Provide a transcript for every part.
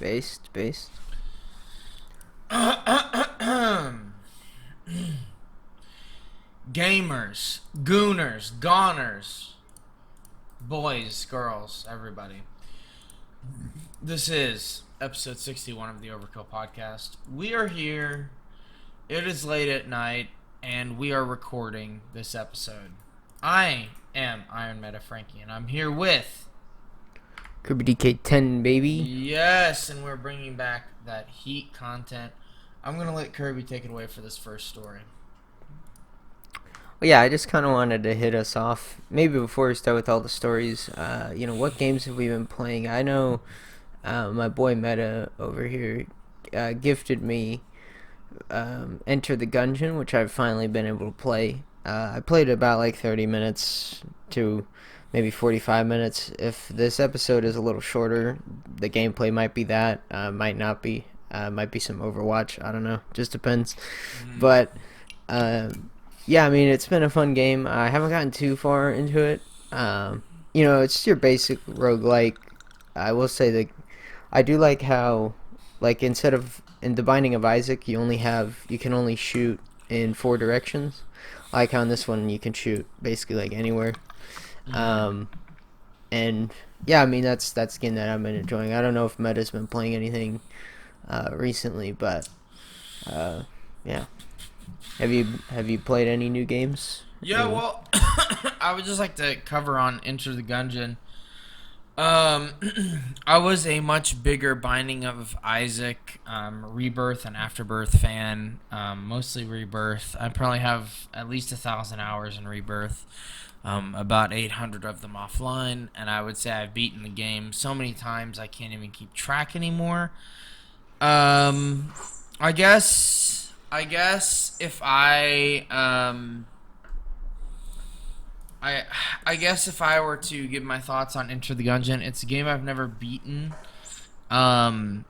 Based. Gamers, gooners, goners, boys, girls, everybody. This is episode 61 of the Overkill Podcast. We are here. It is late at night, and we are recording this episode. I am Iron Meta Frankie, and I'm here with... Kirby DK10, baby. Yes, and we're bringing back that Heat content. I'm going to let Kirby take it away for this first story. Well, yeah, I just kind of wanted to hit us off. Maybe before we start with all the stories, what games have we been playing? I know my boy Meta over here gifted me Enter the Gungeon, which I've finally been able to play. I played about like 30 minutes to maybe 45 minutes. If this episode is a little shorter, the gameplay might be that, might not be. Might be some Overwatch. I don't know. Just depends. But yeah, I mean, it's been a fun game. I haven't gotten too far into it. It's your basic roguelike. I will say that I do like how, like, instead of in the Binding of Isaac, you can only shoot in 4 directions. I like how in this one you can shoot basically like anywhere. And yeah, I mean that's the game that I've been enjoying. I don't know if Meta's been playing anything recently, but yeah. Have you played any new games? Yeah, well, I would just like to cover on Enter the Gungeon. I was a much bigger Binding of Isaac, Rebirth and Afterbirth fan. Mostly Rebirth. I probably have at least 1,000 hours in Rebirth. About 800 of them offline, and I would say I've beaten the game so many times I can't even keep track anymore. I guess if I guess if I were to give my thoughts on Enter the Gungeon, it's a game I've never beaten. The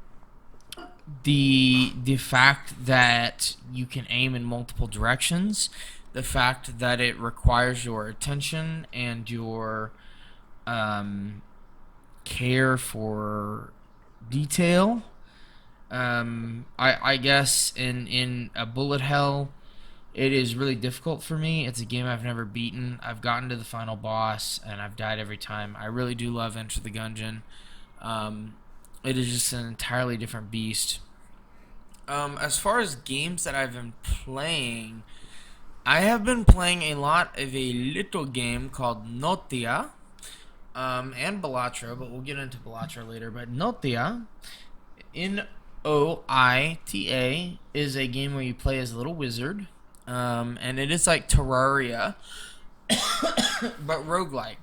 fact that you can aim in multiple directions, the fact that it requires your attention and your care for detail. I guess in a bullet hell, it is really difficult for me. It's a game I've never beaten. I've gotten to the final boss, and I've died every time. I really do love Enter the Gungeon. It is just an entirely different beast. As far as games that I've been playing, I have been playing a lot of a little game called Notia, and Bellatra, but we'll get into Bellatra later. But Notia, Noita, is a game where you play as a little wizard, and it is like Terraria, but roguelike.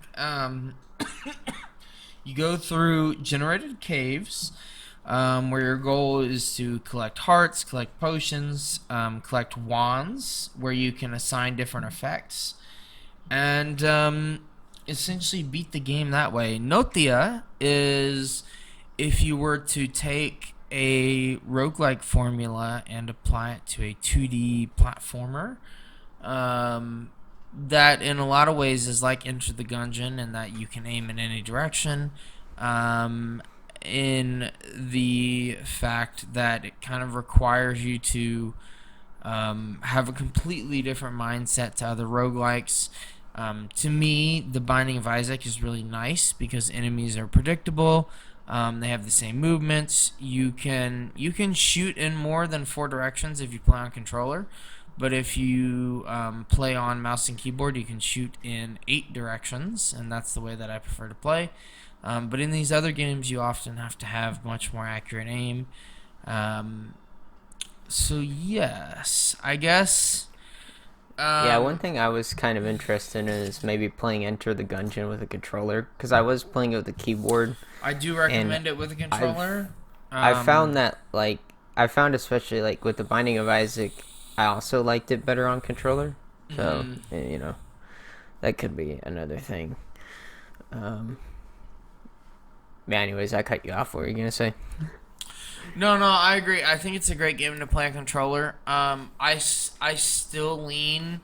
You go through generated caves, where your goal is to collect hearts, collect potions, collect wands, where you can assign different effects, and essentially beat the game that way. Notia is if you were to take a roguelike formula and apply it to a 2D platformer, that in a lot of ways is like Enter the Gungeon, and that you can aim in any direction, in the fact that it kind of requires you to have a completely different mindset to other roguelikes. To me, the Binding of Isaac is really nice because enemies are predictable. They have the same movements. You can shoot in more than 4 directions if you play on controller, but if you play on mouse and keyboard, you can shoot in 8 directions, and that's the way that I prefer to play. But in these other games, you often have to have much more accurate aim. So yes, I guess. Yeah, one thing I was kind of interested in is maybe playing Enter the Gungeon with a controller, because I was playing it with a keyboard. I do recommend it with a controller. I found that, especially like with the Binding of Isaac, I also liked it better on controller. So, that could be another thing. Yeah, anyways, I cut you off. What were you going to say? No, I agree. I think it's a great game to play on controller. I still lean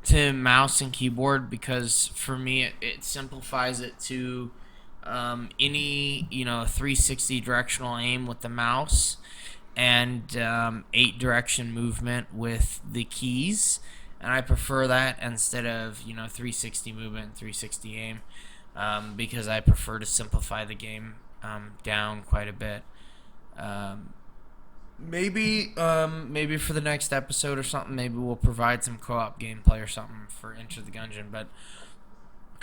to mouse and keyboard because for me it simplifies it to any 360 directional aim with the mouse, and 8 direction movement with the keys, and I prefer that instead of 360 movement and 360 aim, because I prefer to simplify the game down quite a bit. Maybe for the next episode or something, maybe we'll provide some co-op gameplay or something for Enter the Gungeon. But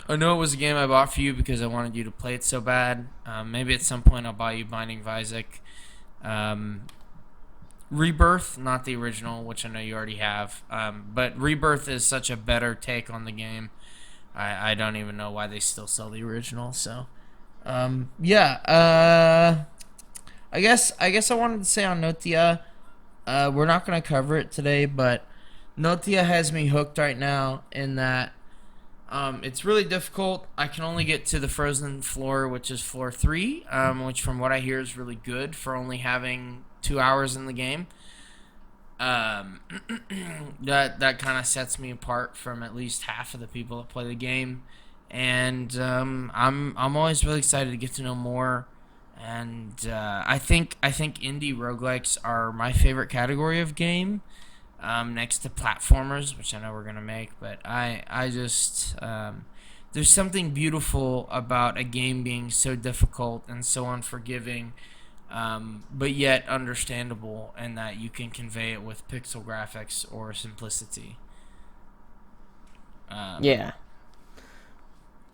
I know it was a game I bought for you because I wanted you to play it so bad. Maybe at some point I'll buy you Binding of Isaac. Rebirth, not the original, which I know you already have. But Rebirth is such a better take on the game. I don't even know why they still sell the original. So, yeah. I guess I wanted to say on Notia, we're not going to cover it today, but Notia has me hooked right now in that it's really difficult. I can only get to the frozen floor, which is floor 3, which from what I hear is really good for only having 2 hours in the game. That kind of sets me apart from at least half of the people that play the game, and I'm always really excited to get to know more. And I think indie roguelikes are my favorite category of game, next to platformers, which I know we're gonna make. But I just there's something beautiful about a game being so difficult and so unforgiving, but yet understandable, and that you can convey it with pixel graphics or simplicity. Yeah.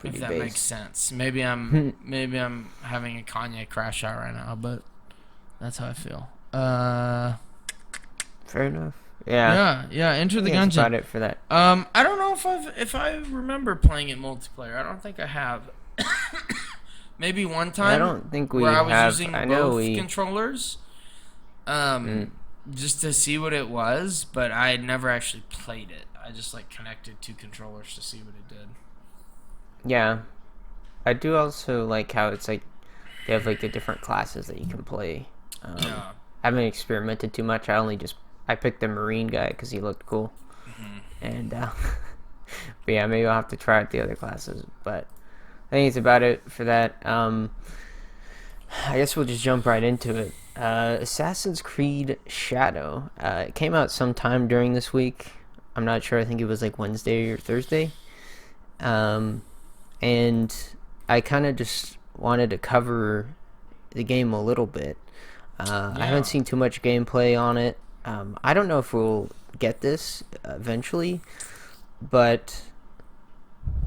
If Pretty that base. makes sense. Maybe I'm having a Kanye crash out right now, but that's how I feel. Fair enough. Yeah. Yeah. Enter the I think that's Gungeon. about it for that. I don't know if I remember playing it multiplayer. I don't think I have. Maybe one time. I don't think we where I was have. using I know both we. controllers. Just to see what it was, but I had never actually played it. I just connected 2 controllers to see what it did. Yeah, I do also like how it's they have the different classes that you can play. Yeah. I haven't experimented too much. I picked the Marine guy because he looked cool, and but yeah, maybe I'll have to try out the other classes. But I think it's about it for that. I guess we'll just jump right into it. Assassin's Creed Shadow. It came out sometime during this week. I'm not sure. I think it was Wednesday or Thursday. And I kind of just wanted to cover the game a little bit. I haven't seen too much gameplay on it. I don't know if we'll get this eventually, but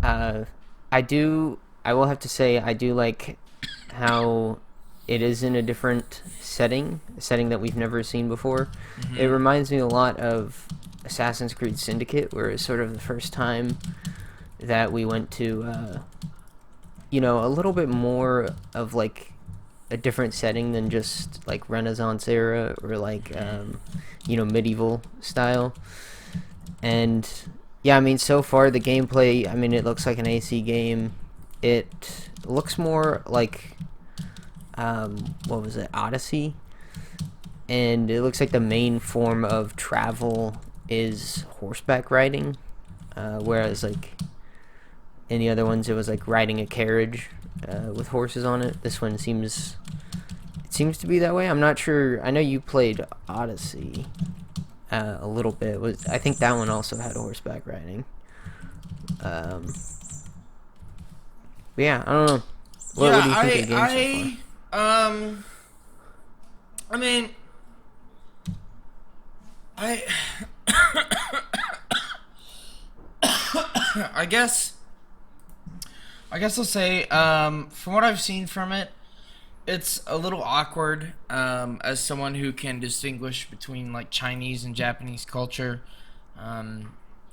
I will have to say I do like how it is in a different setting, a setting that we've never seen before. It reminds me a lot of Assassin's Creed Syndicate, where it's sort of the first time that we went to a little bit more of a different setting than just Renaissance era or medieval style. And yeah, I mean, so far the gameplay, I mean, it looks like an AC game. It looks more like what was it, Odyssey, and it looks like the main form of travel is horseback riding, whereas in the other ones it was riding a carriage with horses on it. This one seems to be that way. I'm not sure. I know you played Odyssey a little bit. I think that one also had horseback riding. But yeah, I don't know. What do you think of the game so far? I mean, I guess I'll say, from what I've seen from it, it's a little awkward, as someone who can distinguish between Chinese and Japanese culture. A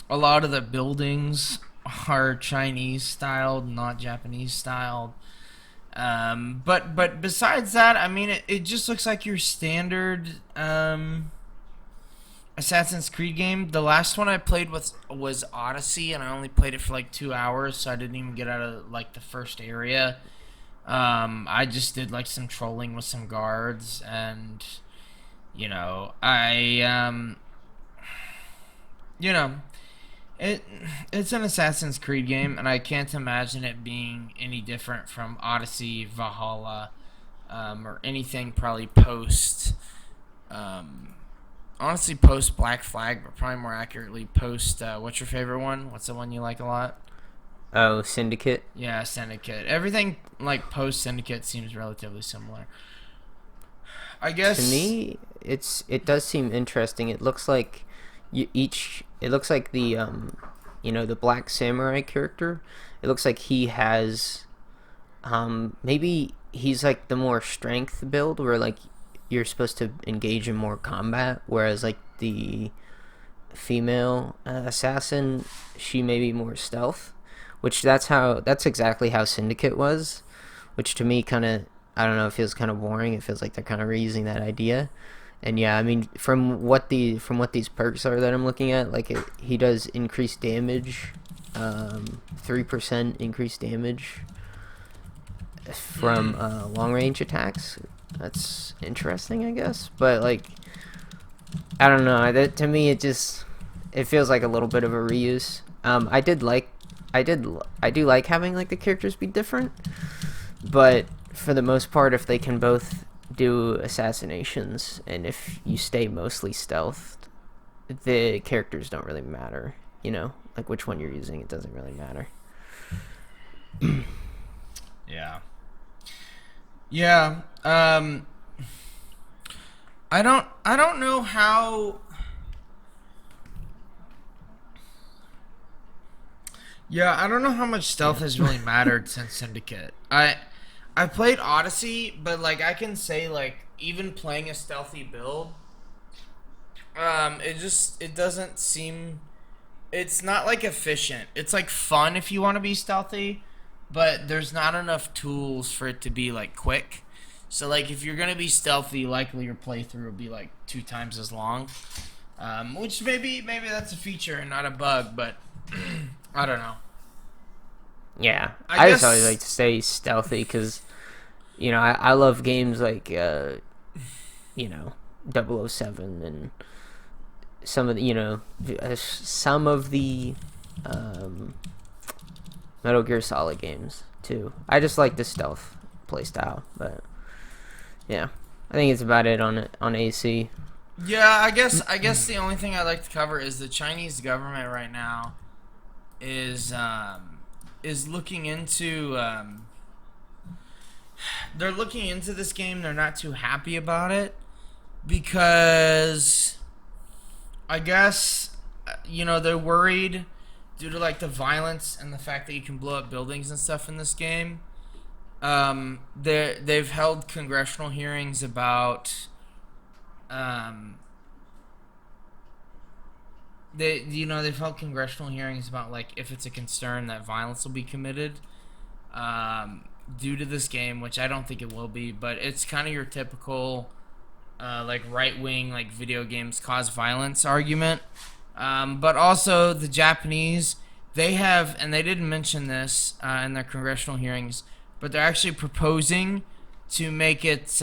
lot of the buildings are Chinese styled, not Japanese styled. But besides that, I mean, it just looks like your standard Assassin's Creed game. The last one I played was Odyssey, and I only played it for 2 hours, so I didn't even get out of the first area. I just did some trolling with some guards, and It it's an Assassin's Creed game, and I can't imagine it being any different from Odyssey, Valhalla, or anything probably post. Um, Honestly, post Black Flag, but probably more accurately post. What's your favorite one? What's the one you like a lot? Oh, Syndicate. Yeah, Syndicate. Everything like post Syndicate seems relatively similar. I To guess. me, it does seem interesting. It looks like it looks like the the black samurai character. It looks like he has maybe he's like the more strength build where like you're supposed to engage in more combat, whereas like the female assassin, she may be more stealth, which that's exactly how Syndicate was, which to me kind of, I don't know, it feels kind of boring. It feels like they're kind of reusing that idea. And yeah, I mean, from what these perks are that I'm looking at, like he does increased damage, 3% increased damage from long range attacks. That's interesting, I guess. But like, I don't know. That to me, it feels like a little bit of a reuse. I do like having like the characters be different, but for the most part, if they can both do assassinations and if you stay mostly stealthed, the characters don't really matter. You know, like which one you're using, it doesn't really matter. Yeah. Yeah. I don't know how. Yeah, I don't know how much stealth Yeah. has really mattered since Syndicate. I played Odyssey, but like I can say like even playing a stealthy build, it doesn't seem, it's not like efficient. It's like fun if you want to be stealthy, but there's not enough tools for it to be like quick. So like if you're gonna be stealthy, likely your playthrough will be like 2 times as long. Which maybe that's a feature and not a bug, but I don't know. Yeah, I I just always like guess to stay stealthy because I love games like you know 007 and some of the some of the um, Metal Gear Solid games too. I just like the stealth playstyle, but yeah, I think it's about it on AC. Yeah, I guess the only thing I'd like to cover is the Chinese government right now is looking into they're looking into this game. They're not too happy about it because I guess they're worried due to like the violence and the fact that you can blow up buildings and stuff in this game. They've held congressional hearings about um, they've held congressional hearings about like if it's a concern that violence will be committed due to this game, which I don't think it will be, but it's kind of your typical like right wing like video games cause violence argument. But also the Japanese, they have, and they didn't mention this in their congressional hearings, but they're actually proposing to make it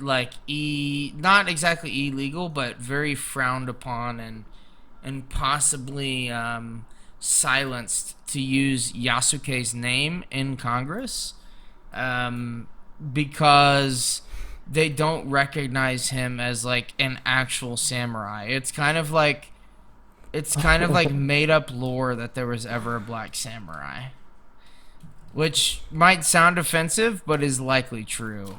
like not exactly illegal, but very frowned upon and possibly silenced to use Yasuke's name in Congress, because they don't recognize him as like an actual samurai. It's kind of like made up lore that there was ever a black samurai, which might sound offensive, but is likely true.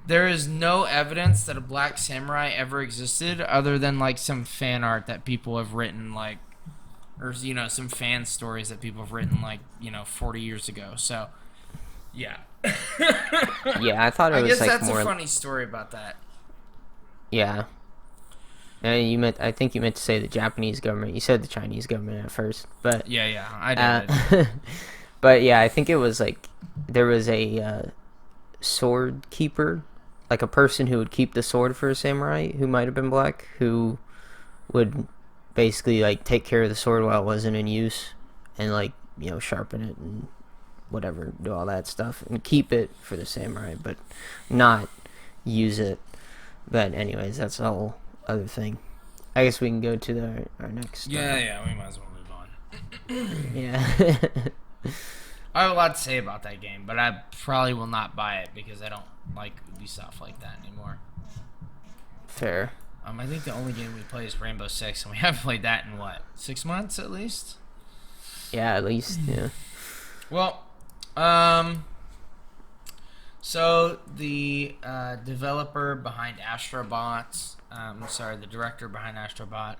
There is no evidence that a black samurai ever existed, other than like some fan art that people have written, like, or some fan stories that people have written, like 40 years ago. So, yeah. Yeah, I thought it I was guess like that's a more. funny story about that. Yeah, I think you meant to say the Japanese government. You said the Chinese government at first, but Yeah, I did. uh, but yeah, I think it was like there was a sword keeper, like a person who would keep the sword for a samurai who might have been black, who would basically like take care of the sword while it wasn't in use, and like sharpen it and whatever, do all that stuff, and keep it for the samurai, but not use it. But anyways, that's a whole other thing. I guess we can go to our next. Yeah, we might as well move on. Yeah. I have a lot to say about that game, but I probably will not buy it because I don't like Ubisoft like that anymore. Fair. I think the only game we play is Rainbow Six, and we haven't played that in 6 months at least? Yeah, at least, yeah. Well, so the developer behind Astrobot, the director behind Astrobot,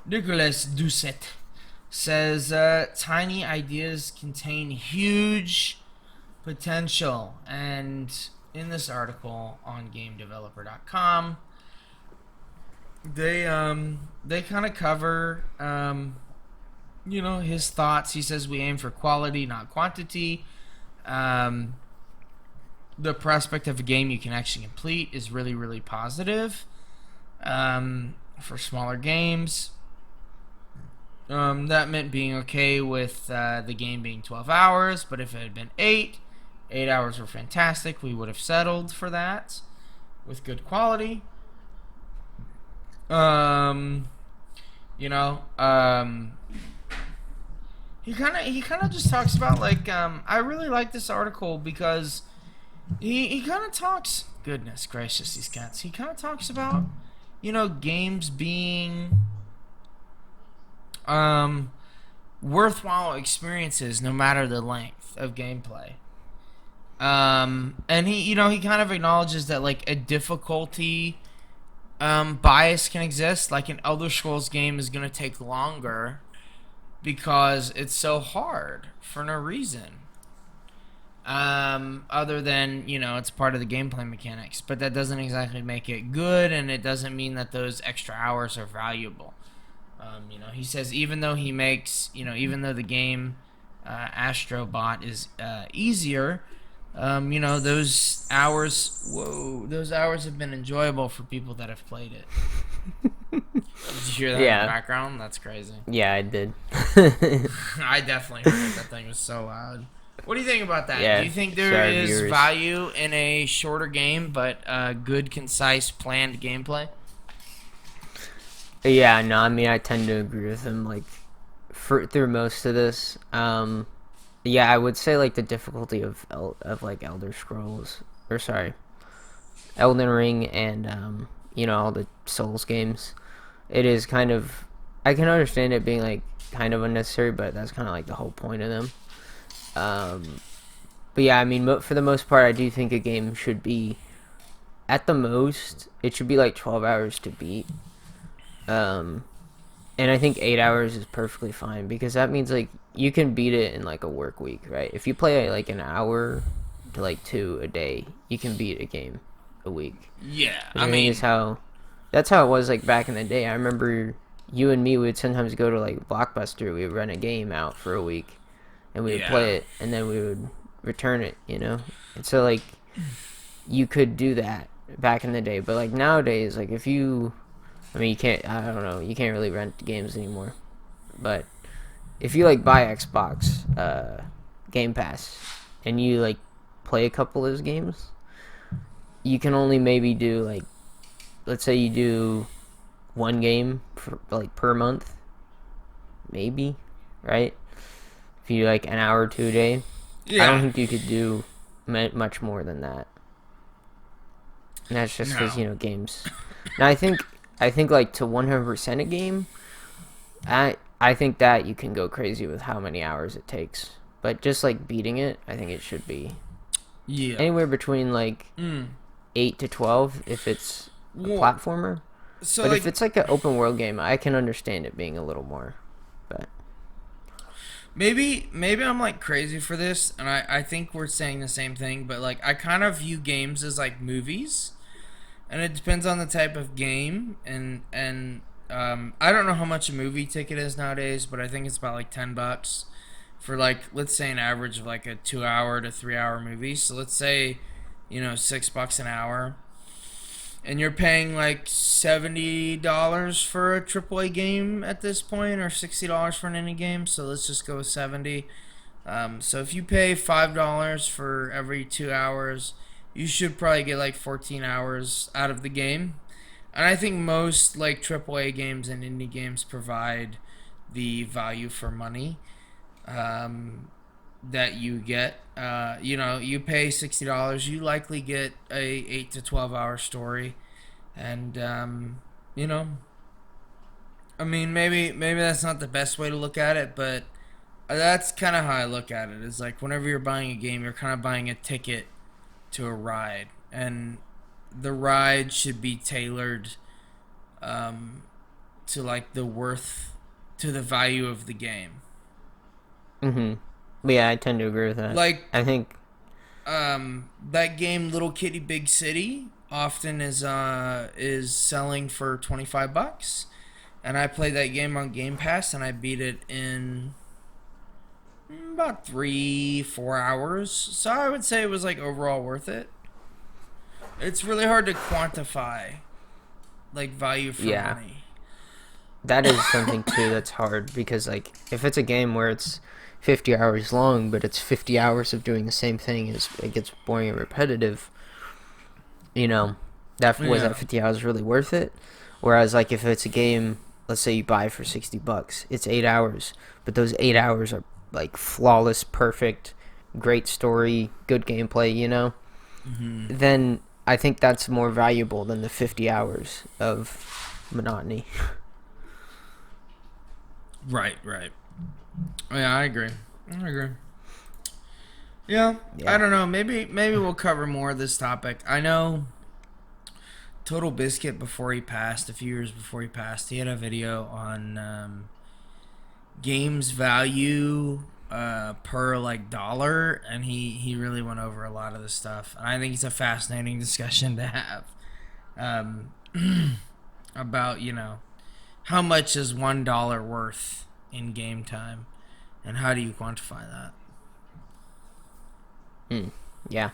Nicolas Doucet, says tiny ideas contain huge potential. And in this article on GameDeveloper.com, they kind of cover his thoughts. He says we aim for quality, not quantity. The prospect of a game you can actually complete is really, really positive for smaller games. That meant being okay with the game being 12 hours, but if it had been 8 hours were fantastic. We would have settled for that with good quality. He kind of just talks about I really like this article because he kind of talks, goodness gracious, these cats. He kind of talks about games being worthwhile experiences no matter the length of gameplay. And he kind of acknowledges that a difficulty bias can exist. Like an Elder Scrolls game is going to take longer because it's so hard for no reason. Other than, it's part of the gameplay mechanics. But that doesn't exactly make it good, and it doesn't mean that those extra hours are valuable. He says even though the game Astrobot is easier, those hours have been enjoyable for people that have played it. Did you hear that in the background? That's crazy. Yeah, I did. I definitely heard that thing was so loud. What do you think about that? Yeah, do you think there is value in a shorter game but good, concise, planned gameplay? Yeah, no, I mean, I tend to agree with him, through most of this. Yeah, I would say, the difficulty of Elder Scrolls, Elden Ring and, all the Souls games, it is kind of, I can understand it being, kind of unnecessary, but that's kind of, the whole point of them. But yeah, I mean, for the most part, I do think a game should be, at the most, it should be, 12 hours to beat. And I think 8 hours is perfectly fine because that means you can beat it in a work week, right? If you play an hour to 2 a day, you can beat a game a week. Yeah, I mean, that's how it was back in the day. I remember you and me would sometimes go to Blockbuster. We would rent a game out for a week, and we would play it, and then we would return it. And so you could do that back in the day, but nowadays, if you you can't, I don't know, you can't really rent games anymore. But if you buy Xbox Game Pass and you play a couple of those games, you can only maybe do let's say you do one game for, per month, maybe, right? If you do an hour or 2 a day, I don't think you could do much more than that. And that's just because games. Now I think to 100% a game, I think that you can go crazy with how many hours it takes. But just beating it, I think it should be anywhere between 8 to 12 if it's a platformer. So but if it's an open world game, I can understand it being a little more. But maybe I'm crazy for this, and I think we're saying the same thing. But I kind of view games as movies. And it depends on the type of game, and I don't know how much a movie ticket is nowadays, but I think it's about $10 for let's say an average of a 2 hour to 3 hour movie. So let's say $6 an hour, and you're paying $70 for a AAA game at this point, or $60 for an indie game. So let's just go with 70. So if you pay $5 for every 2 hours, you should probably get 14 hours out of the game. And I think most like AAA games and indie games provide the value for money that you get. You pay $60, you likely get a 8 to 12 hour story, and you know, I mean, maybe that's not the best way to look at it, but that's kind of how I look at it. It's like whenever you're buying a game, you're kind of buying a ticket to a ride, and the ride should be tailored um, to like the worth, to the value of the game. Yeah, I tend to agree with that. Like I think, that game, Little Kitty Big City, often is selling for $25, and I played that game on Game Pass, and I beat it in about 3-4 hours. So I would say it was like overall worth it. It's really hard to quantify like value for yeah, money. that is something too that's hard because like if it's a game where it's 50 hours long, but it's 50 hours of doing the same thing, it gets boring and repetitive. You know, that 50 hours really worth it? Whereas like if it's a game, let's say you buy it for $60, it's 8 hours, but those 8 hours are like flawless, perfect, great story, good gameplay. Then I think that's more valuable than the 50 hours of monotony. Right, right. Yeah, I agree. I agree. Yeah, I Yeah. don't know. Maybe we'll cover more of this topic. I know Total Biscuit, before he passed, a few years before he passed, he had a video on games value per like dollar, and he really went over a lot of this stuff. And I think it's a fascinating discussion to have um, about how much is $1 worth in game time, and how do you quantify that? Yeah.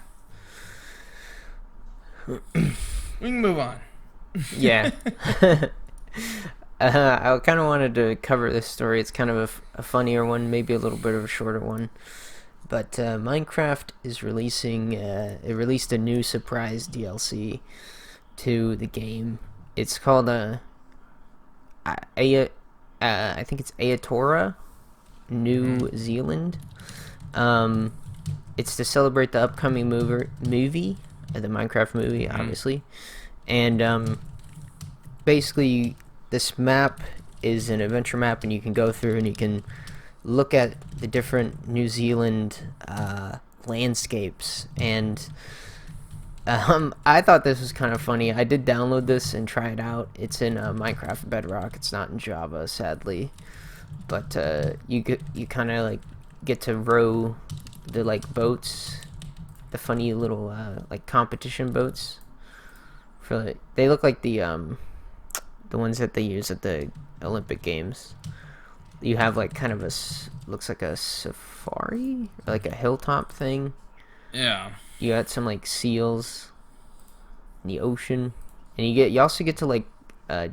We can move on. Yeah. I kind of wanted to cover this story. It's kind of a funnier one, maybe a little bit of a shorter one. But Minecraft is releasing. It released a new surprise DLC to the game. It's called I think it's Aotearoa, New Zealand. Um, it's to celebrate the upcoming movie, the Minecraft movie, obviously, and basically this map is an adventure map, and you can go through and you can look at the different New Zealand landscapes. And I thought this was kind of funny. I did download this and try it out. It's in Minecraft Bedrock. It's not in Java, sadly. But you kind of like get to row the like boats, the funny little like competition boats. For like, they look like the ones that they use at the Olympic Games. You have like kind of looks like a safari or like a hilltop thing. Yeah. You got some like seals in the ocean, and you also get to like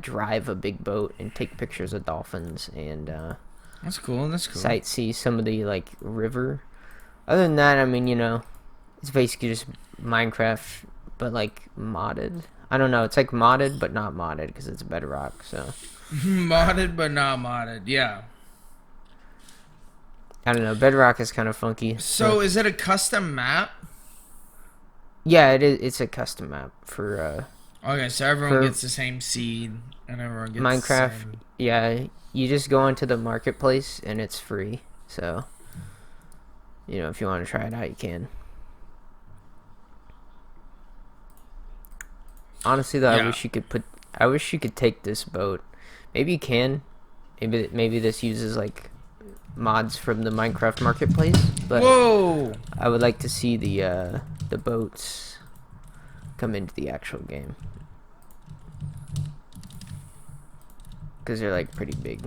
drive a big boat and take pictures of dolphins and That's cool. That's cool. sightsee some of the like river. Other than that, I mean, it's basically just Minecraft, but like modded. I don't know. It's like modded, but not modded because it's Bedrock. So Modded but not modded. Yeah. I don't know. Bedrock is kind of funky. So is it a custom map? Yeah, it is. It's a custom map for Okay, so everyone gets the same seed, and everyone gets Minecraft. The same... Yeah, you just go into the marketplace and it's free. So if you want to try it out, you can. Honestly, though, Yeah. I wish you could take this boat. Maybe you can. Maybe this uses like mods from the Minecraft marketplace. But Whoa! I would like to see the boats come into the actual game because they're like pretty big.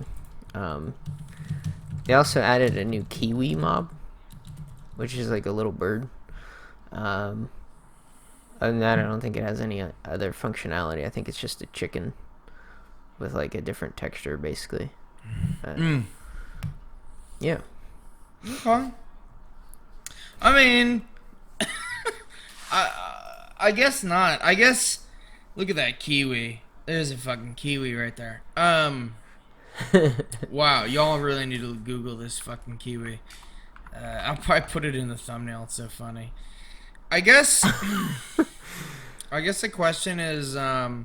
They also added a new kiwi mob, which is like a little bird. Other than that, I don't think it has any other functionality. I think it's just a chicken with like a different texture, basically. Yeah. Okay. I mean, I guess not. I guess look at that kiwi. There's a fucking kiwi right there. Wow, y'all really need to Google this fucking kiwi. I'll probably put it in the thumbnail. It's so funny. I guess. I guess the question is, I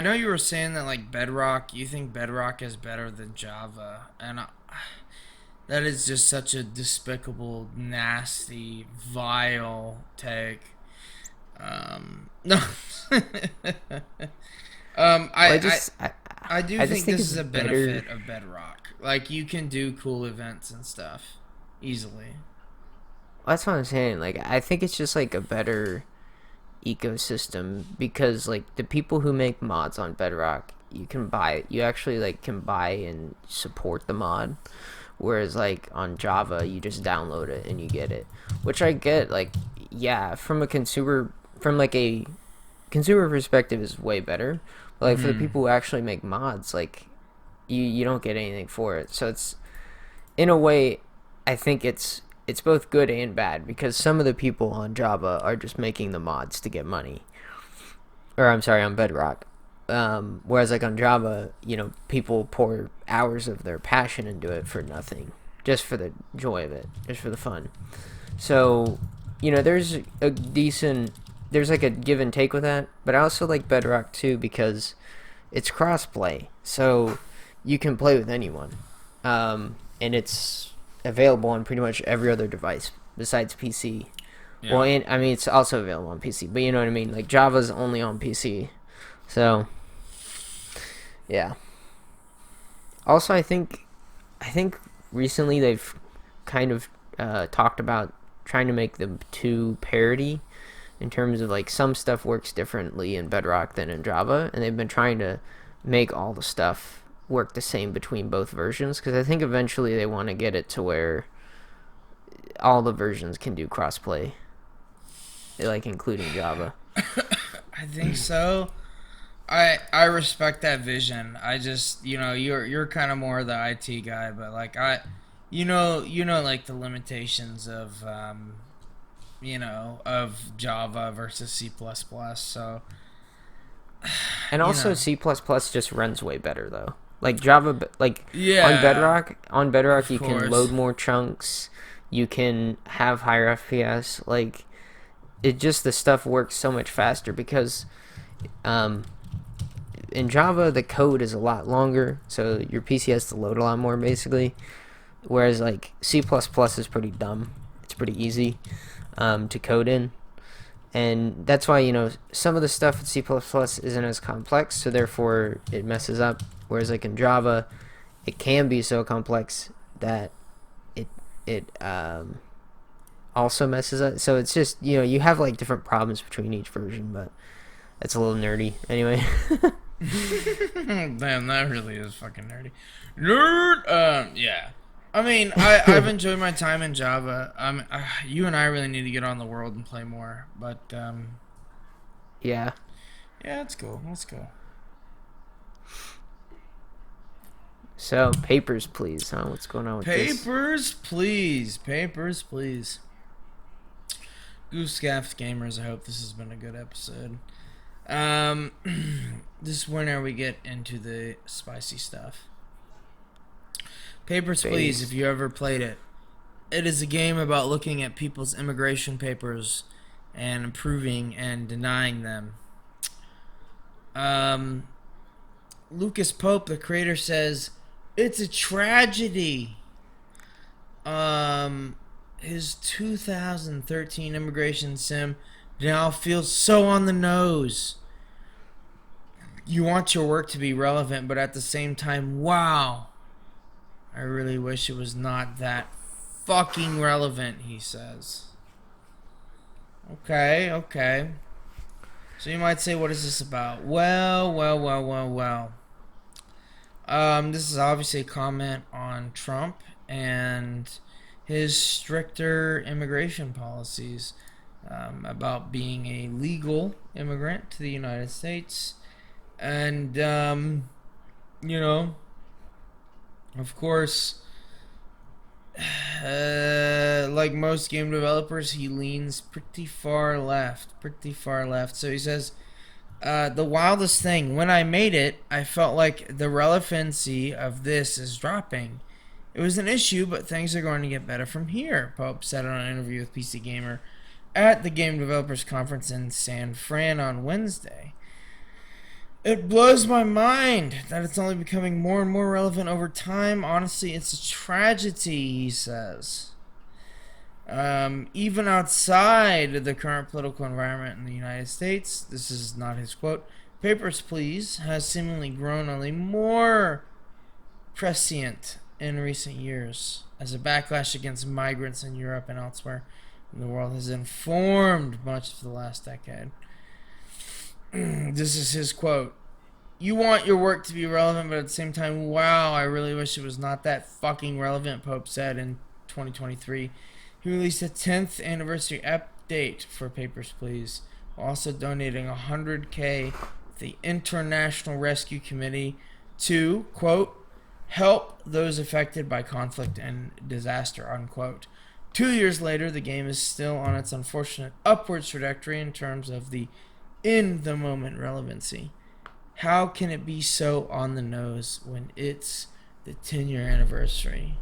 know you were saying that like Bedrock, you think Bedrock is better than Java, and that is just such a despicable, nasty, vile take. No. Well, I do I just think think this it's is a better. benefit of Bedrock. Like you can do cool events and stuff easily. That's what I'm saying. Like, I think it's just like a better ecosystem because like the people who make mods on Bedrock, you actually like can buy and support the mod, whereas like on Java you just download it and you get it, which I get. Like, yeah, from like a consumer perspective is way better, but like for the Mm-hmm. people who actually make mods, like you don't get anything for it. So it's, in a way, I think it's both good and bad because some of the people on Java are just making the mods to get money, or I'm sorry, on Bedrock. Whereas like on Java, people pour hours of their passion into it for nothing, just for the joy of it, just for the fun. So, there's like a give and take with that, but I also like Bedrock too because it's crossplay, so you can play with anyone, and it's available on pretty much every other device besides PC. Well, Yeah. and I mean it's also available on PC, but you know what I mean. Like Java's only on PC, so yeah. Also, I think recently they've kind of talked about trying to make the two parity in terms of like some stuff works differently in Bedrock than in Java, and they've been trying to make all the stuff work the same between both versions because I think eventually they want to get it to where all the versions can do crossplay, like including Java. I think so. I respect that vision. I just you're kind of more the IT guy, but like I like the limitations of of Java versus C++. So And you also know C++ just runs way better though. Like Java, like yeah, on Bedrock of you can load course. more chunks, you can have higher FPS. Like it just the stuff works so much faster because um, in Java the code is a lot longer, so your PC has to load a lot more basically. Whereas like C++ is pretty dumb. It's pretty easy to code in, and that's why some of the stuff in C++ isn't as complex, so therefore it messes up. Whereas like in Java, it can be so complex that it also messes up. So it's just you have like different problems between each version, but it's a little nerdy anyway. Damn, that really is fucking nerdy. Nerd. Yeah. I mean, I've enjoyed my time in Java. You and I really need to get on the world and play more. But Yeah. yeah, it's cool. Let's go. So papers, please. Huh? What's going on with this? Papers, please. Papers, please. Goosecraft gamers. I hope this has been a good episode. Um, this is whenever we get into the spicy stuff. Papers, Please, if Base. you ever played it. It is a game about looking at people's immigration papers and approving and denying them. Um, Lucas Pope, the creator, says it's a tragedy. Um, his 2013 immigration sim now feels so on the nose. You want your work to be relevant, but at the same time, wow, I really wish it was not that fucking relevant, he says. Okay, okay. So you might say, what is this about? Well. This is obviously a comment on Trump and his stricter immigration policies about being a legal immigrant to the United States. And, you know, of course, Like most game developers, he leans pretty far left. Pretty far left. So he says, the wildest thing, when I made it, I felt like the relevancy of this is dropping. It was an issue, but things are going to get better from here, Pope said on an interview with PC Gamer at the Game Developers Conference in San Fran on Wednesday. It blows my mind that it's only becoming more and more relevant over time. Honestly, it's a tragedy, he says. Even outside the current political environment in the United States, this is not his quote, Papers, Please has seemingly grown only more prescient in recent years as a backlash against migrants in Europe and elsewhere in the world has informed much of the last decade. This is his quote. You want your work to be relevant, but at the same time, wow, I really wish it was not that fucking relevant, Pope said in 2023. He released a 10th anniversary update for Papers, Please, while also donating $100K to the International Rescue Committee to, quote, help those affected by conflict and disaster, unquote. 2 years later, the game is still on its unfortunate upward trajectory in terms of the in-the-moment relevancy. How can it be so on the nose when it's the 10-year anniversary?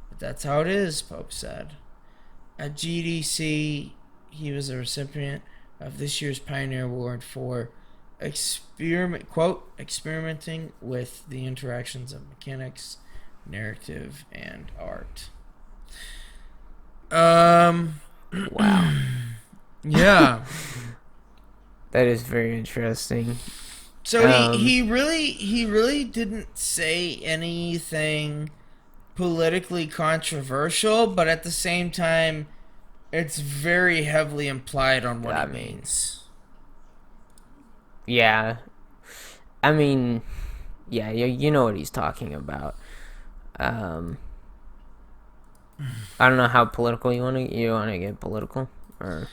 But that's how it is, Pope said. At GDC, he was a recipient of this year's Pioneer Award for experimenting with the interactions of mechanics, narrative, and art. Wow. Yeah. That is very interesting. So he really didn't say anything politically controversial, but at the same time, it's very heavily implied on what it means. Yeah. I mean, yeah, you know what he's talking about. I don't know how political you want to get political, or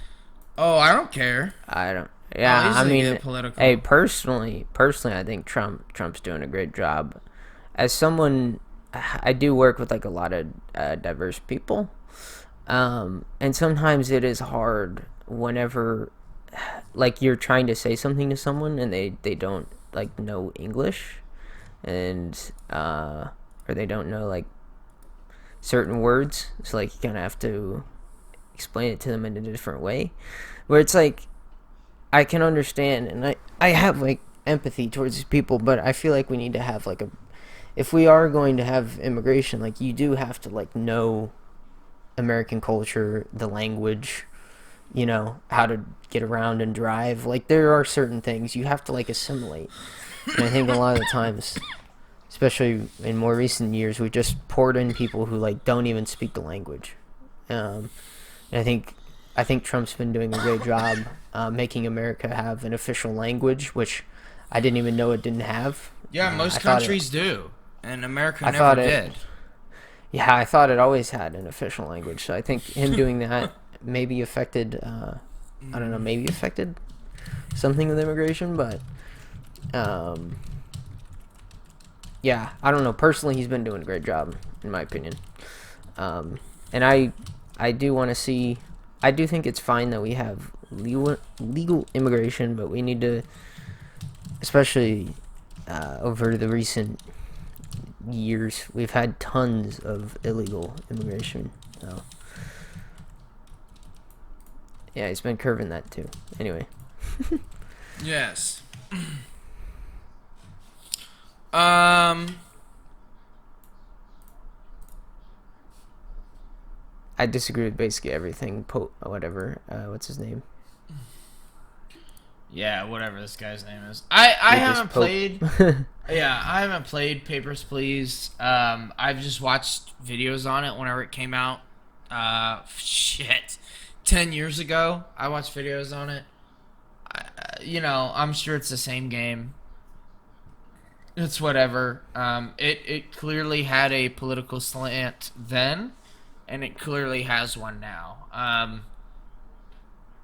oh, I don't care. I don't. Yeah, I mean, political. hey, personally, I think Trump's doing a great job. As someone, I do work with like a lot of diverse people, and sometimes it is hard whenever, like, you're trying to say something to someone and they don't like know English, and or they don't know like certain words, so like you kind of have to explain it to them in a different way, where it's like, I can understand, and I have like empathy towards these people, but I feel like we need to have like if we are going to have immigration, like, you do have to like know American culture, the language, how to get around and drive. Like, there are certain things you have to like assimilate, and I think a lot of the times, especially in more recent years, we've just poured in people who like don't even speak the language. And I think Trump's been doing a great job making America have an official language, which I didn't even know it didn't have. Yeah, most countries do, and America never did. Yeah, I thought it always had an official language, so I think him doing that maybe affected, I don't know, maybe affected something with immigration, but yeah, I don't know. Personally, he's been doing a great job, in my opinion. And I do want to see. I do think it's fine that we have legal immigration, but we need to, especially over the recent years, we've had tons of illegal immigration. So, yeah, he's been curving that too. Anyway. Yes. I disagree with basically everything. Whatever. What's his name? Yeah, whatever this guy's name is. I haven't played. Yeah, I haven't played Papers, Please. I've just watched videos on it whenever it came out. 10 years ago, I watched videos on it. I'm sure it's the same game. It's whatever. It clearly had a political slant then, and it clearly has one now.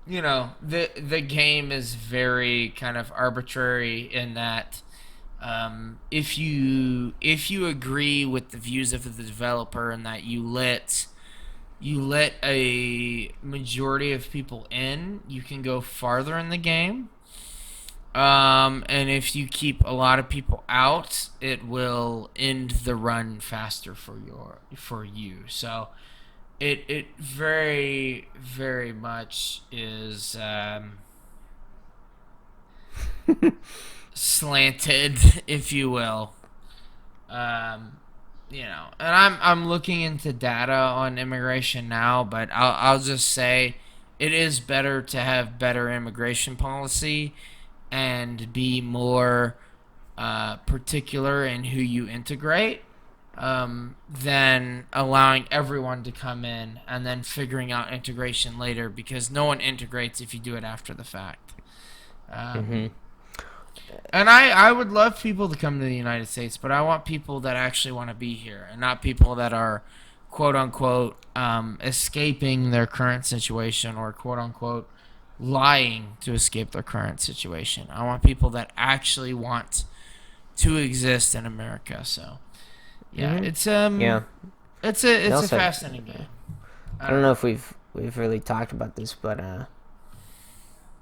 The game is very kind of arbitrary in that If you agree with the views of the developer and that you let a majority of people in, you can go farther in the game. And if you keep a lot of people out, it will end the run faster for you. So it very very much is slanted, if you will. Um, and I'm looking into data on immigration now, but I'll just say it is better to have better immigration policy and be more particular in who you integrate, than allowing everyone to come in and then figuring out integration later, because no one integrates if you do it after the fact. Um, Mm-hmm. and I would love people to come to the United States, but I want people that actually want to be here and not people that are quote unquote escaping their current situation, or quote unquote lying to escape their current situation. I want people that actually want to exist in America. So yeah, Mm-hmm. it's Yeah. it's a And it's a also, fascinating game. I don't know if we've really talked about this, but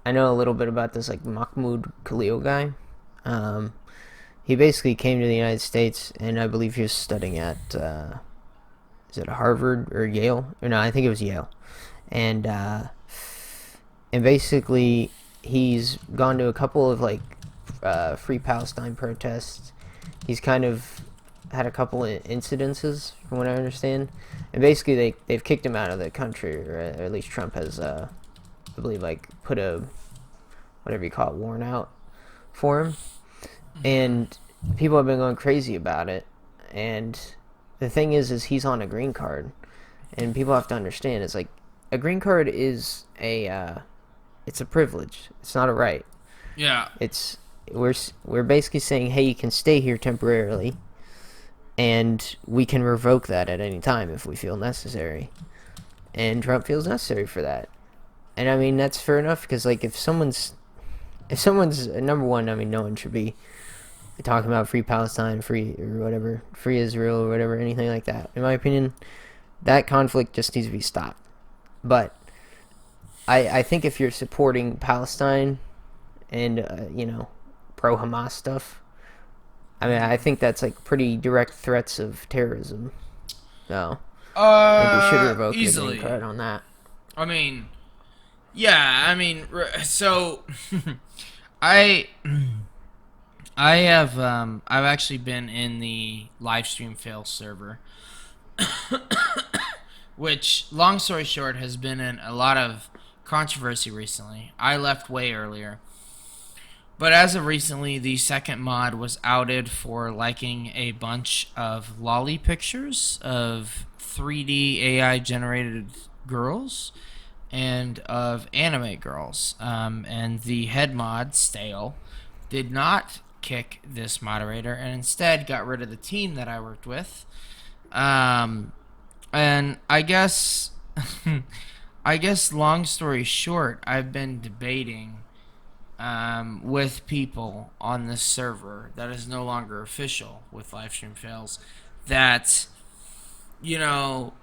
I know a little bit about this like Mahmoud Khalil guy. Um, he basically came to the United States, and I believe he was studying at is it Harvard or Yale? Or no, I think it was Yale. And basically he's gone to a couple of like Free Palestine protests. He's kind of had a couple of incidences, from what I understand, and basically they've kicked him out of the country, or at least Trump has, I believe, like put a whatever you call it, warrant out for him, and people have been going crazy about it. And the thing is he's on a green card, and people have to understand it's like a green card is it's a privilege. It's not a right. Yeah. It's we're basically saying, hey, you can stay here temporarily, and we can revoke that at any time if we feel necessary. And Trump feels necessary for that. And I mean that's fair enough, because like if someone's number one, I mean no one should be talking about free Palestine, free or whatever, free Israel or whatever, anything like that. In my opinion, that conflict just needs to be stopped. But I think if you're supporting Palestine and pro Hamas stuff, I mean I think that's like pretty direct threats of terrorism. So I think we should revoke the green Easily. card on that. I mean, yeah. I mean, so I I've actually been in the live stream fail server, which, long story short, has been in a lot of controversy recently. I left way earlier, but as of recently, the second mod was outed for liking a bunch of lolly pictures of 3D AI generated girls and of anime girls. And the head mod, Stale, did not kick this moderator and instead got rid of the team that I worked with. And I guess, I guess, long story short, I've been debating with people on this server that is no longer official with Livestream Fails, that, you know,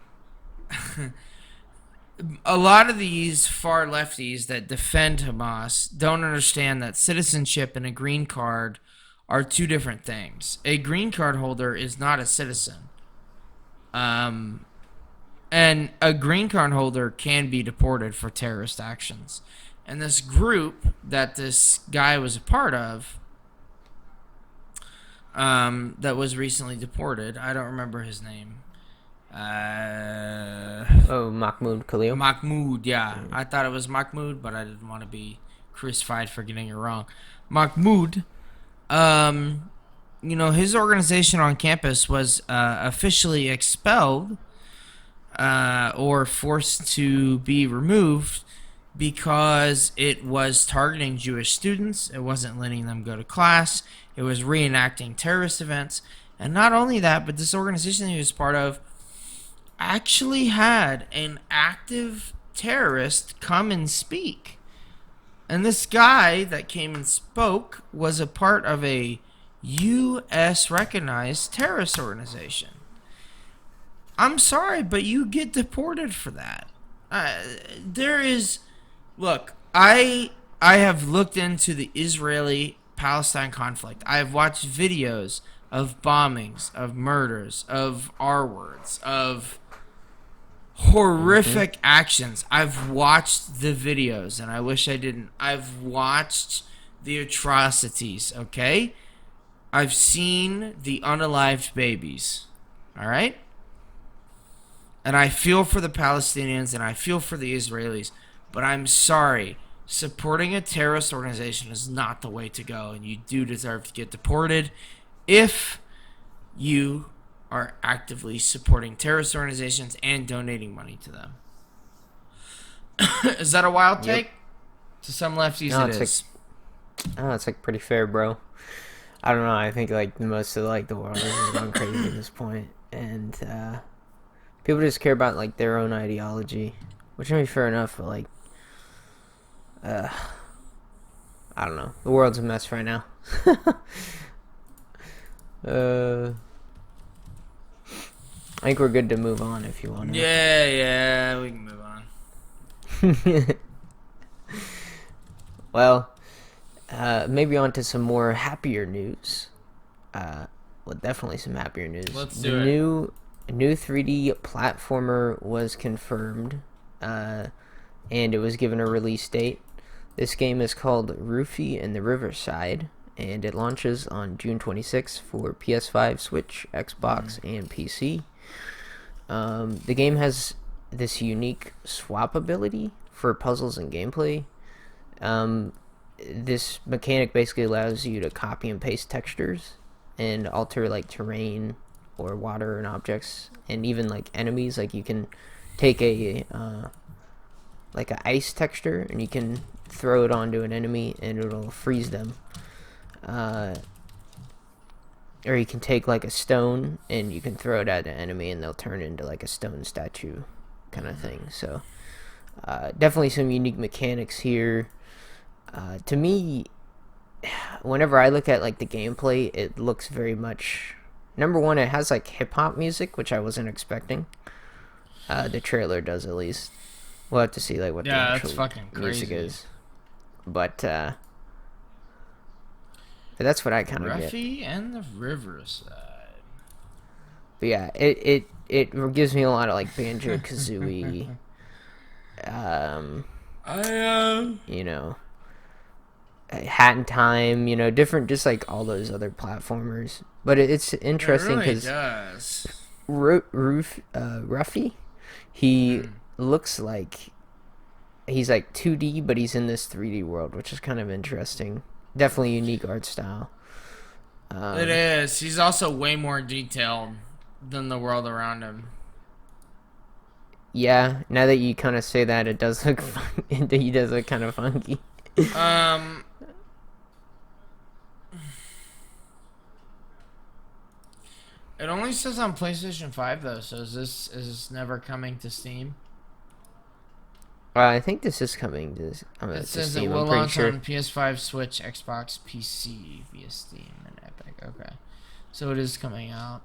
a lot of these far lefties that defend Hamas don't understand that citizenship and a green card are two different things. A green card holder is not a citizen. And a green card holder can be deported for terrorist actions. And this group that this guy was a part of, that was recently deported, I don't remember his name. Oh, Mahmoud Khalil. Mahmoud, yeah. I thought it was Mahmoud, but I didn't want to be crucified for getting it wrong. Mahmoud, his organization on campus was officially expelled, or forced to be removed, because it was targeting Jewish students. It wasn't letting them go to class. It was reenacting terrorist events. And not only that, but this organization that he was part of actually had an active terrorist come and speak. And this guy that came and spoke was a part of a U.S. recognized terrorist organization. I'm sorry, but you get deported for that. There is, look, I have looked into the Israeli-Palestine conflict. I have watched videos of bombings, of murders, of R words, of Mm-hmm. horrific actions. I've watched the videos, and I wish I didn't. I've watched the atrocities. Okay, I've seen the unalived babies. All right. And I feel for the Palestinians and I feel for the Israelis, but I'm sorry. Supporting a terrorist organization is not the way to go, and you do deserve to get deported if you are actively supporting terrorist organizations and donating money to them. Is that a wild Yep. take? To some lefties, No, it it's like is. oh, it's like pretty fair, bro. I don't know. I think like most of like the world is just gone crazy at this point, and people just care about like their own ideology, which I mean, fair enough. But like, uh, I don't know. The world's a mess right now. uh, I think we're good to move on if you want Yeah, we can move on. to. Well, maybe on to some more happier news. Well, definitely some happier news. Let's The do it. new 3D platformer was confirmed, and it was given a release date. This game is called Roofy and the Riverside, and it launches on June 26th for PS5, Switch, Xbox, and PC. The game has this unique swap ability for puzzles and gameplay. Um, this mechanic basically allows you to copy and paste textures and alter like terrain or water and objects and even like enemies. Like you can take a like a ice texture and you can throw it onto an enemy and it'll freeze them. Uh, or you can take like a stone and you can throw it at an enemy and they'll turn into like a stone statue kind of thing. So definitely some unique mechanics here. To me, whenever I look at like the gameplay, it looks very much. Number one, it has like hip hop music, which I wasn't expecting. The trailer does at least. We'll have to see like what the Yeah, that's actual fucking music crazy. is, but that's what I kind of get. Ruffy and the Riverside. But yeah, it gives me a lot of like Banjo Kazooie, I you know, Hat in Time, different, just like all those other platformers. But it's It interesting really because does. Ruffy, he Mm. looks like he's like 2D, but he's in this 3D world, which is kind of interesting. Definitely unique art style. It Um, is. He's also way more detailed than the world around him. yeah, now that you kind of say that, it does look fun. He does look kind of funky. Um, it only says on PlayStation 5 though, so is this never coming to Steam? I think this is coming It to says it Steam. I'm will pretty launch sure. on PS5, Switch, Xbox, PC via Steam and Epic. Okay, so it is coming out.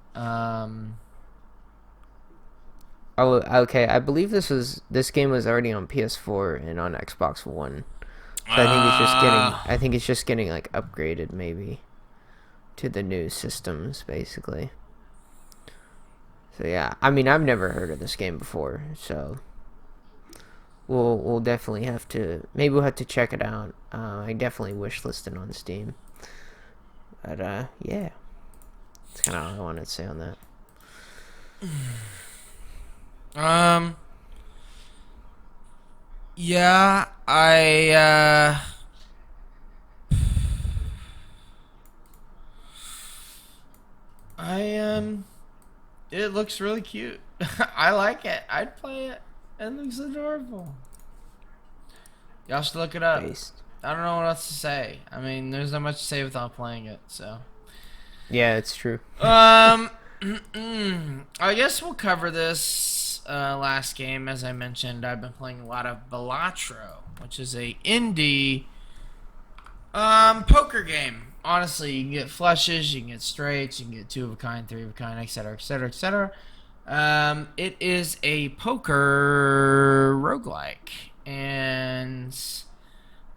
Oh, okay. I believe this game was already on PS4 and on Xbox One. So I think it's just getting. Uh, I think it's just getting like upgraded maybe to the new systems basically. So yeah, I mean I've never heard of this game before, so we'll definitely have to, maybe we'll have to check it out. I definitely wish listed on Steam, but yeah, that's kind of all I wanted to say on that. um, yeah, I it looks really cute. I like it. I'd play it. It looks adorable. Y'all should look it up. Based. I don't know what else to say. I mean, there's not much to say without playing it. So, Yeah, it's true. um, I guess we'll cover this last game. As I mentioned, I've been playing a lot of Balatro, which is a indie poker game. honestly, you can get flushes, you can get straights, you can get 2 of a kind, 3 of a kind, etc., etc., etc. It is a poker roguelike, and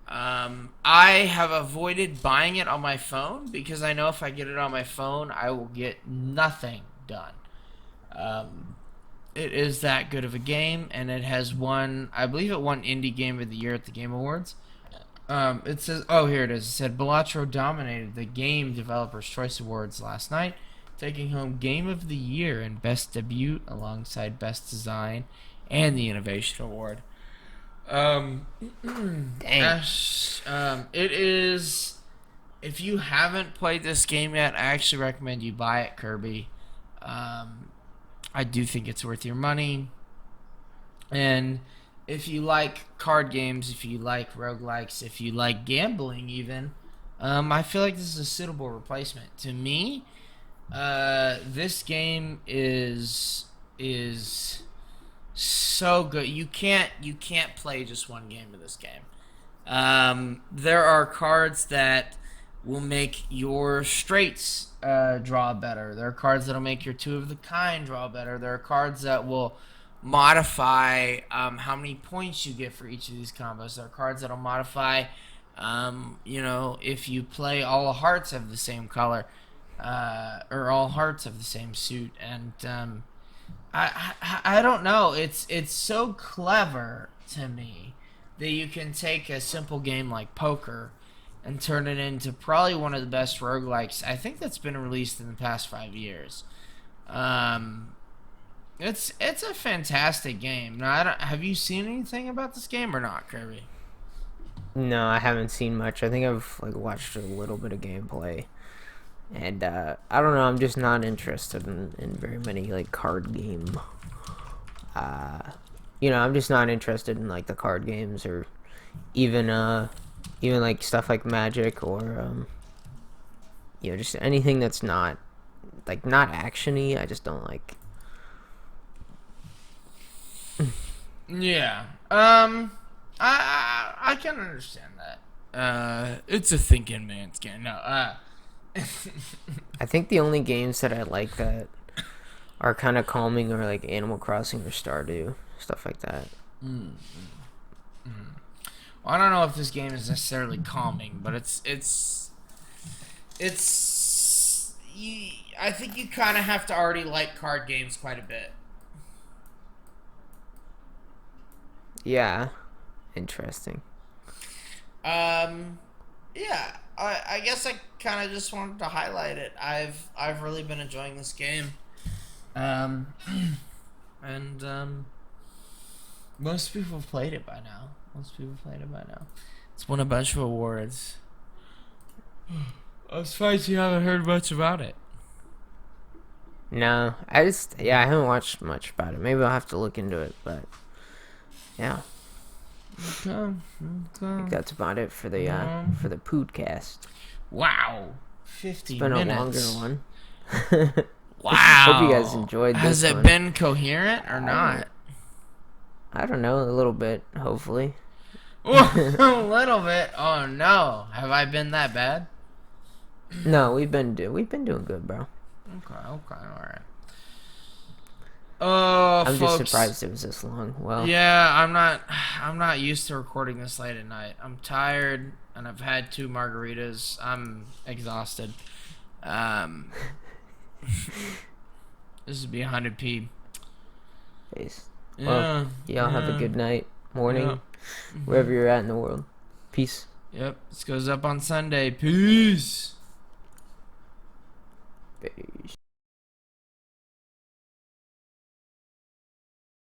I have avoided buying it on my phone because I know if I get it on my phone, I will get nothing done. Um, it is that good of a game, and it has won, I believe it won Indie Game of the Year at the Game Awards. It says, oh, here it is. It said Balatro dominated the Game Developers Choice Awards last night, taking home Game of the Year and Best Debut alongside Best Design and the Innovation Award. Dang. Ash, it is. If you haven't played this game yet, I actually recommend you buy it, Kirby. I do think it's worth your money. And if you like card games, if you like roguelikes, if you like gambling, even, I feel like this is a suitable replacement. To me, this game is so good. You can't play just one game of this game. There are cards that will make your straights draw better. There are cards that will make your 2 of the kind draw better. There are cards that will modify how many points you get for each of these combos. There are cards that will modify, if you play all hearts of the same color, or all hearts of the same suit. And I don't know. It's so clever to me that you can take a simple game like poker and turn it into probably one of the best roguelikes I think that's been released in the past 5 years. It's a fantastic game. Now, have you seen anything about this game or not, Kirby? No, I haven't seen much. I think I've watched a little bit of gameplay, and I don't know. I'm just not interested in very many card game. I'm just not interested in the card games, or even stuff like Magic, or just anything that's not not actiony. I just don't like. Yeah. I can understand that. It's a thinking man's game. No. I think the only games that I like that are kind of calming are Animal Crossing or Stardew, stuff like that. Well, I don't know if this game is necessarily calming, but I think you kind of have to already like card games quite a bit. Yeah, interesting. Yeah, I guess I kind of just wanted to highlight it. I've really been enjoying this game. And most people have played it by now. It's won a bunch of awards. I'm surprised you haven't heard much about it. No, I haven't watched much about it. Maybe I'll have to look into it, but yeah. Okay. I think that's about it for the podcast. Wow, 50 It's been minutes. a longer one. Wow. Hope you guys enjoyed this. Has it been coherent or not? I don't know, a little bit, hopefully. A little bit. Oh no, have I been that bad? No, we've been doing good, bro. Okay, all right. Oh, I'm folks, just surprised it was this long. Well, yeah, I'm not used to recording this late at night. I'm tired, and I've had 2 margaritas. I'm exhausted. This would be 100p. peace. Yeah. Well, y'all have a good night, morning, Yeah. wherever you're at in the world. Peace. Yep, this goes up on Sunday. Peace. Peace.